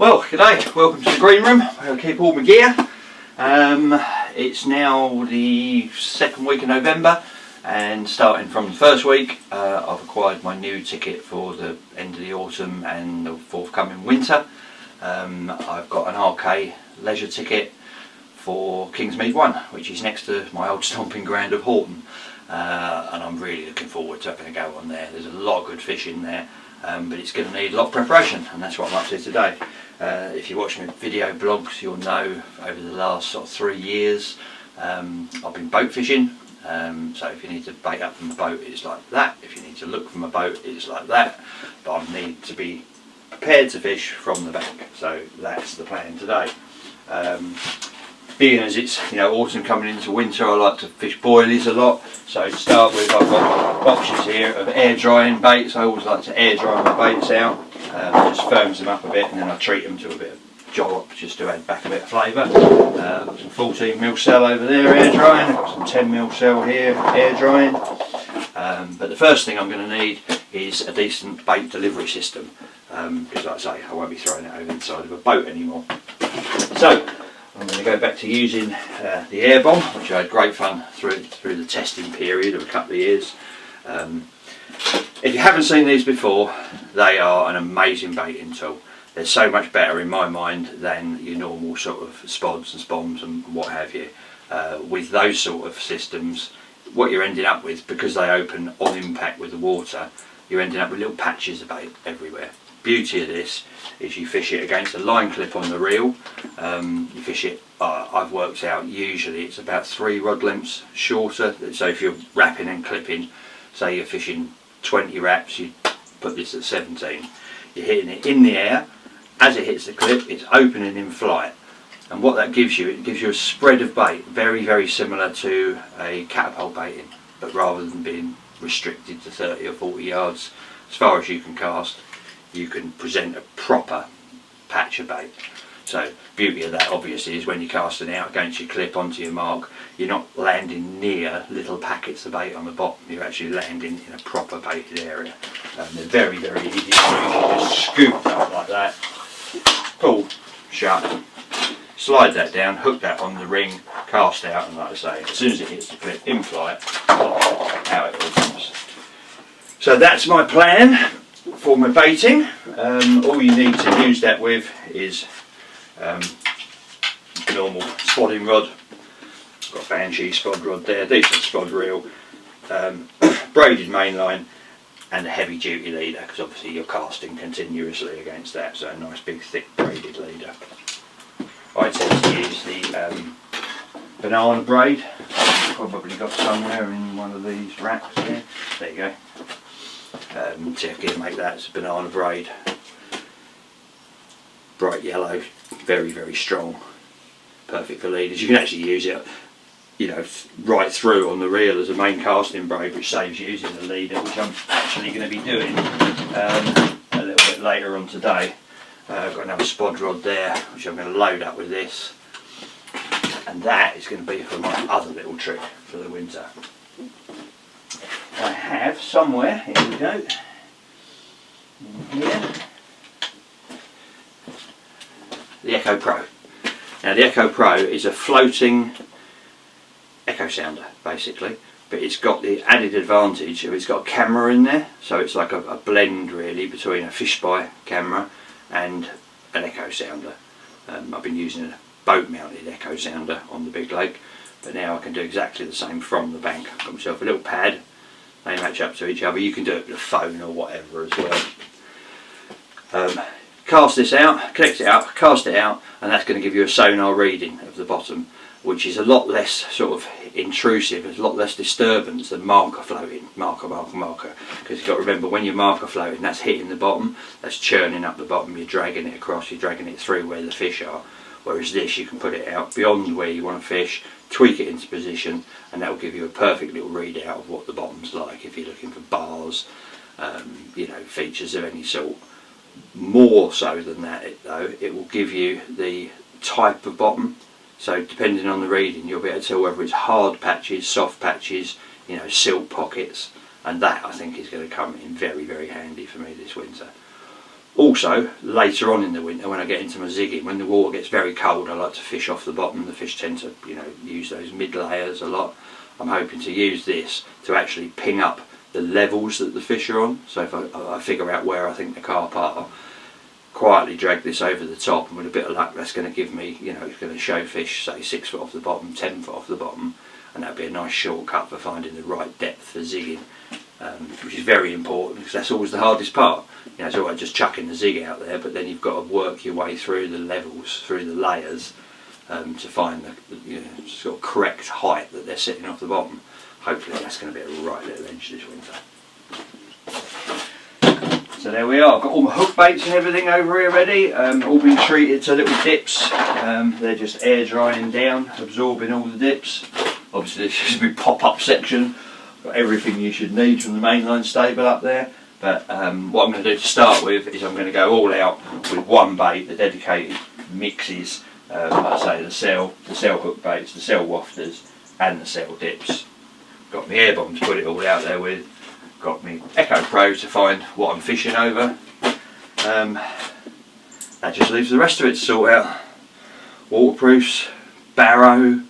Well, g'day, welcome to the green room. I'll keep all my gear. It's now the second week of November, and starting from the first week I've acquired my new ticket for the end of the autumn and the forthcoming winter. I've got an RK leisure ticket for Kingsmead 1, which is next to my old stomping ground of Horton, and I'm really looking forward to having a go on there. There's a lot of good fish in there, but it's going to need a lot of preparation, and that's what I'm up to today. If you watch my video blogs, you'll know over the last sort of 3 years I've been boat fishing. So if you need to bait up from a boat, it's like that. If you need to look from a boat, it's like that. But I need to be prepared to fish from the bank, so that's the plan today. Being as it's autumn coming into winter, I like to fish boilies a lot. So to start with, I've got options here of air drying baits. I always like to air dry my baits out. It just firms them up a bit, and then I treat them to a bit of jollop just to add back a bit of flavour. I've got some 14mm cell over there air drying. I've got some 10mm cell here air drying. But the first thing I'm going to need is a decent bait delivery system, because like I say, I won't be throwing it over the side of a boat anymore. So I'm going to go back to using the air bomb, which I had great fun through the testing period of a couple of years. If you haven't seen these before, they are an amazing baiting tool. They're so much better in my mind than your normal sort of spods and spoms and what have you. With those sort of systems, what you're ending up with, because they open on impact with the water, you're ending up with little patches of bait everywhere. Beauty of this is you fish it against a line clip on the reel. You fish it, I've worked out, usually it's about 3 rod lengths shorter. So if you're wrapping and clipping, say you're fishing 20 wraps, you put this at 17. You're hitting it in the air. As it hits the clip, it's opening in flight. And what that gives you, it gives you a spread of bait, very, very similar to a catapult baiting, but rather than being restricted to 30 or 40 yards, as far as you can cast, you can present a proper patch of bait. So beauty of that obviously is when you're casting out against your clip onto your mark, you're not landing near little packets of bait on the bottom, you're actually landing in a proper baited area. They're very, very easy to use. You just scoop that up like that, pull, shut, slide that down, hook that on the ring, cast out, and like I say, as soon as it hits the clip in flight, out it all comes. So that's my plan for my baiting. All you need to use that with is normal spodding rod. I've got a Banshee spod rod there, decent spod reel, braided mainline, and a heavy duty leader, because obviously you're casting continuously against that, so a nice big thick braided leader. I tend to use the banana braid. I've probably got somewhere in one of these racks there. There you go. See if I can make that. It's a banana braid, bright yellow, very, very strong, perfect for leaders. You can actually use it right through on the reel as a main casting braid, which saves using the leader, which I'm actually going to be doing a little bit later on today. I've got another spod rod there, which I'm going to load up with this, and that is going to be for my other little trick for the winter. I have somewhere, here we go, in here, the Echo Pro. Now the Echo Pro is a floating echo sounder basically, but it's got the added advantage of it's got a camera in there, so it's like a blend really between a fish spy camera and an echo sounder. I've been using a boat mounted echo sounder on the big lake, but now I can do exactly the same from the bank. I've got myself a little pad, they match up to each other. You can do it with a phone or whatever as well. Cast this out, connect it up, cast it out, and that's going to give you a sonar reading of the bottom, which is a lot less sort of intrusive, there's a lot less disturbance than marker floating, marker, because you've got to remember, when you're marker floating, that's hitting the bottom, that's churning up the bottom, you're dragging it across, you're dragging it through where the fish are, whereas this, you can put it out beyond where you want to fish, tweak it into position, and that will give you a perfect little readout of what the bottom's like if you're looking for bars, features of any sort. More so than that though, it will give you the type of bottom. So depending on the reading, you'll be able to tell whether it's hard patches, soft patches, silt pockets, and that I think is going to come in very, very handy for me this winter. Also, later on in the winter, when I get into my zigging, when the water gets very cold, I like to fish off the bottom. The fish tend to, you know, use those mid layers a lot. I'm hoping to use this to actually ping up the levels that the fish are on. So if I figure out where I think the carp are, quietly drag this over the top, and with a bit of luck, that's going to give me, you know, it's going to show fish, say 6 foot off the bottom, 10 foot off the bottom, and that'll be a nice shortcut for finding the right depth for zigging, which is very important, because that's always the hardest part. You know, it's all right just chucking the zig out there, but then you've got to work your way through the levels, through the layers, to find the, you know, sort of correct height that they're sitting off the bottom. Hopefully that's going to be a right little edge this winter. So there we are, I've got all my hook baits and everything over here ready, all been treated to little dips. They're just air drying down, absorbing all the dips. Obviously this is a big pop-up section, got everything you should need from the mainline stable up there. But what I'm going to do to start with is I'm going to go all out with one bait, the dedicated mixes, like I say, the cell hook baits, the cell wafters and the cell dips. Got my air bomb to put it all out there with. Got my Echo Pro to find what I'm fishing over. That just leaves the rest of it to sort out. Waterproofs, barrow.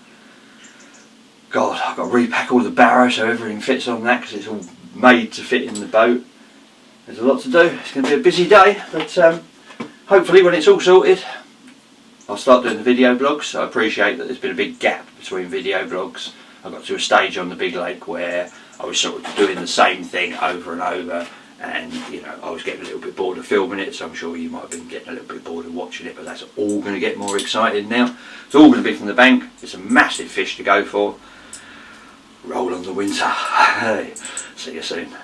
God, I've got to repack all the barrow so everything fits on that, because it's all made to fit in the boat. There's a lot to do. It's going to be a busy day, but hopefully when it's all sorted, I'll start doing the video vlogs. I appreciate that there's been a big gap between video vlogs. I got to a stage on the big lake where I was sort of doing the same thing over and over, and you know, I was getting a little bit bored of filming it, so I'm sure you might have been getting a little bit bored of watching it, but that's all going to get more exciting now. It's all going to be from the bank. It's a massive fish to go for. Roll on the winter. Hey, see you soon.